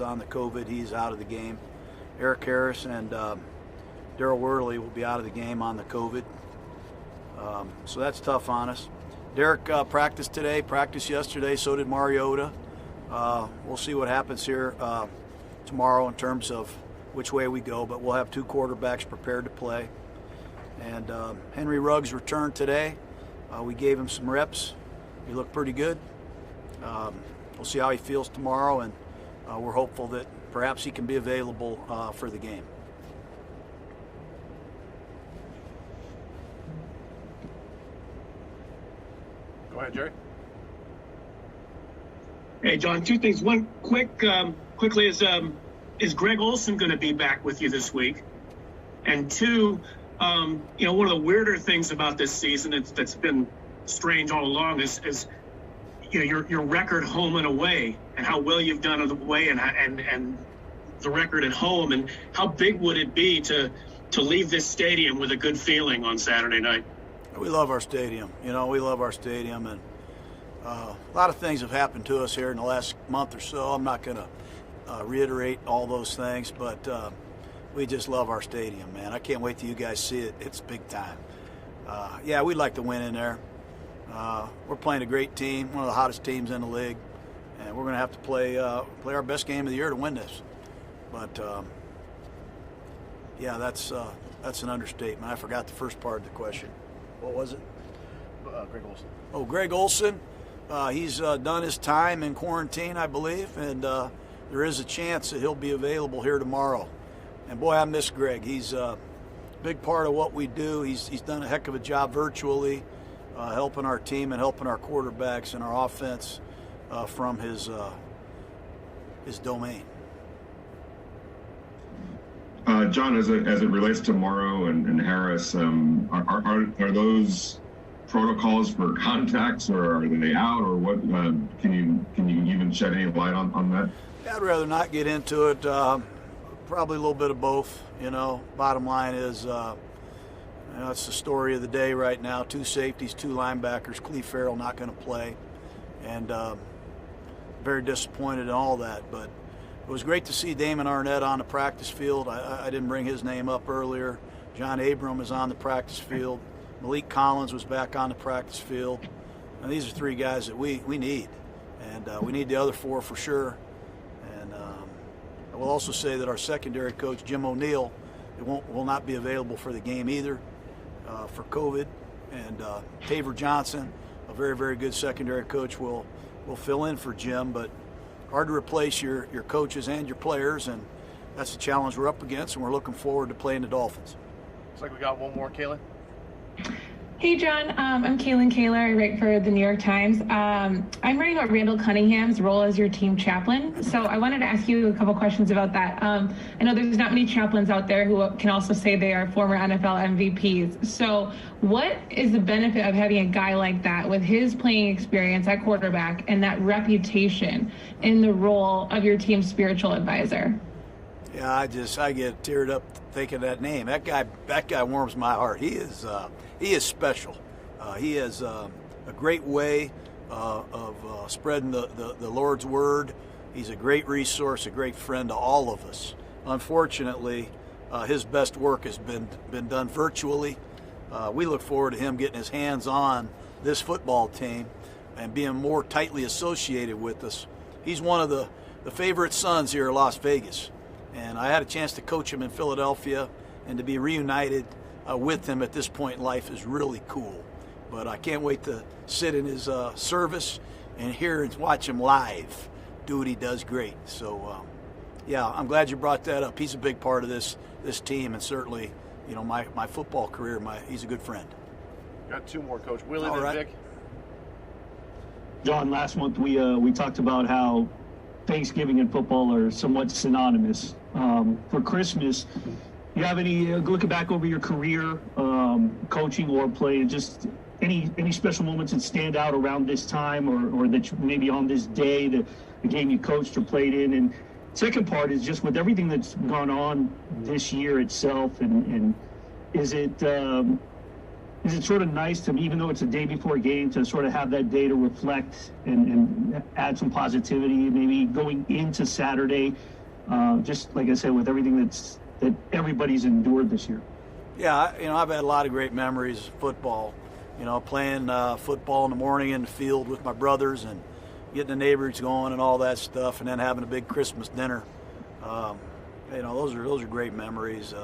on the COVID. He's out of the game. Eric Harris and Daryl Worley will be out of the game on the COVID. So that's tough on us. Derek practiced today, practiced yesterday, so did Mariota. We'll see what happens here tomorrow in terms of which way we go, but we'll have two quarterbacks prepared to play. And Henry Ruggs returned today. We gave him some reps. He looked pretty good. We'll see how he feels tomorrow, and we're hopeful that perhaps he can be available for the game. Go ahead, Jerry. Hey, John, two things. One, quickly, is Greg Olsen going to be back with you this week? And two, one of the weirder things about this season that's been strange all along is your record home and away, and how well you've done on the way, and the record at home, and how big would it be to leave this stadium with a good feeling on Saturday night? We love our stadium. We love our stadium, and a lot of things have happened to us here in the last month or so. I'm not going to reiterate all those things, but we just love our stadium, man. I can't wait till you guys see it. It's big time. We'd like to win in there. We're playing a great team, one of the hottest teams in the league, and we're going to have to play our best game of the year to win this. But that's an understatement. I forgot the first part of the question. What was it? Greg Olsen. Oh, Greg Olsen. He's done his time in quarantine, I believe, and there is a chance that he'll be available here tomorrow. And boy, I miss Greg. He's a big part of what we do. He's done a heck of a job virtually, helping our team and helping our quarterbacks and our offense from his domain. John, as it relates to Morrow and Harris, are those protocols for contacts, or are they out, or what? Can you even shed any light on that? I'd rather not get into it. Probably a little bit of both. Bottom line is, it's the story of the day right now. Two safeties, two linebackers. Cleve Farrell not going to play, and very disappointed in all that. But it was great to see Damon Arnett on the practice field. I didn't bring his name up earlier. John Abram is on the practice field. Malik Collins was back on the practice field. And these are three guys that we need. And we need the other four for sure. And I will also say that our secondary coach, Jim O'Neill, will not be available for the game either for COVID. And Taver Johnson, a very, very good secondary coach, will fill in for Jim. But hard to replace your coaches and your players, and that's the challenge we're up against, and we're looking forward to playing the Dolphins. Looks like we got one more, Kaylin. Hey, John. I'm Kaylin Kaler. I write for the New York Times. I'm writing about Randall Cunningham's role as your team chaplain. So I wanted to ask you a couple questions about that. I know there's not many chaplains out there who can also say they are former NFL MVPs. So what is the benefit of having a guy like that with his playing experience at quarterback and that reputation in the role of your team's spiritual advisor? Yeah, I get teared up thinking of that name. That guy warms my heart. He is special. He has a great way of spreading the Lord's word. He's a great resource, a great friend to all of us. Unfortunately, his best work has been done virtually. We look forward to him getting his hands on this football team and being more tightly associated with us. He's one of the favorite sons here in Las Vegas. And I had a chance to coach him in Philadelphia, and to be reunited with him at this point in life is really cool. But I can't wait to sit in his service and hear and watch him live do what he does great. So, I'm glad you brought that up. He's a big part of this team, and certainly, my football career. He's a good friend. Got two more, Coach. Willie All and right. Vic. John, last month we talked about how Thanksgiving and football are somewhat synonymous. For Christmas, you have any, looking back over your career, coaching or playing, just any special moments that stand out around this time, or that maybe on this day, the game you coached or played in? And second part is just with everything that's gone on this year itself, and is it is it sort of nice to, even though it's a day before a game, to sort of have that day to reflect and add some positivity, maybe going into Saturday, just like I said, with everything that everybody's endured this year? Yeah, I've had a lot of great memories of football. Playing football in the morning in the field with my brothers and getting the neighbors going and all that stuff, and then having a big Christmas dinner. Those are great memories.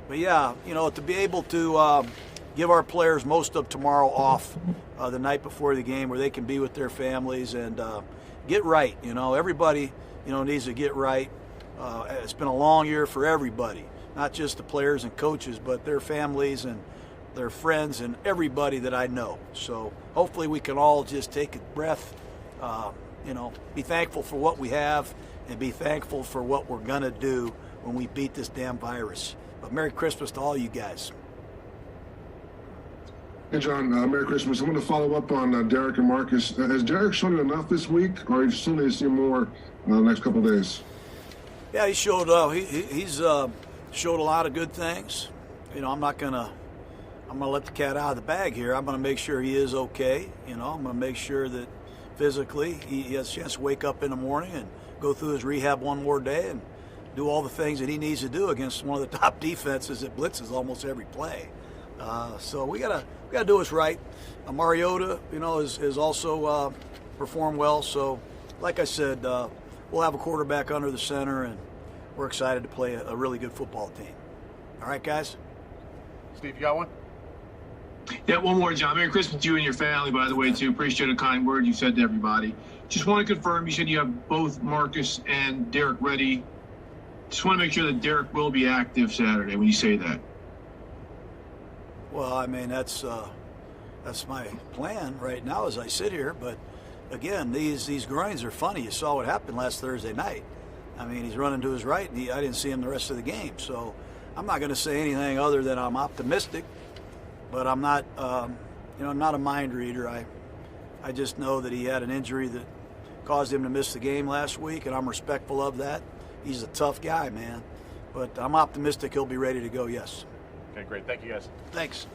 But yeah, to be able to give our players most of tomorrow off the night before the game, where they can be with their families and get right. Everybody needs to get right. It's been a long year for everybody, not just the players and coaches, but their families and their friends and everybody that I know. So hopefully we can all just take a breath, be thankful for what we have and be thankful for what we're going to do when we beat this damn virus. But Merry Christmas to all you guys. Hey, John, Merry Christmas. I want to follow up on Derek and Marcus. Has Derek shown you enough this week, or you still need to see more the next couple of days? Yeah, he showed. He's showed a lot of good things. I'm gonna let the cat out of the bag here. I'm gonna make sure he is okay. I'm gonna make sure that physically he has a chance to wake up in the morning and go through his rehab one more day and do all the things that he needs to do against one of the top defenses that blitzes almost every play. So we gotta do what's right. Mariota, is also performed well. So, like I said, we'll have a quarterback under the center, and we're excited to play a really good football team. All right, guys. Steve, you got one? Yeah, one more, John. Merry Christmas to you and your family, by the way, too. Appreciate a kind word you said to everybody. Just want to confirm, you said you have both Marcus and Derek ready. Just want to make sure that Derek will be active Saturday when you say that. Well, that's my plan right now as I sit here. But again, these groins are funny. You saw what happened last Thursday night. He's running to his right, and I didn't see him the rest of the game. So I'm not going to say anything other than I'm optimistic. But I'm not, I'm not a mind reader. I just know that he had an injury that caused him to miss the game last week, and I'm respectful of that. He's a tough guy, man. But I'm optimistic he'll be ready to go, yes. Okay, great. Thank you, guys. Thanks.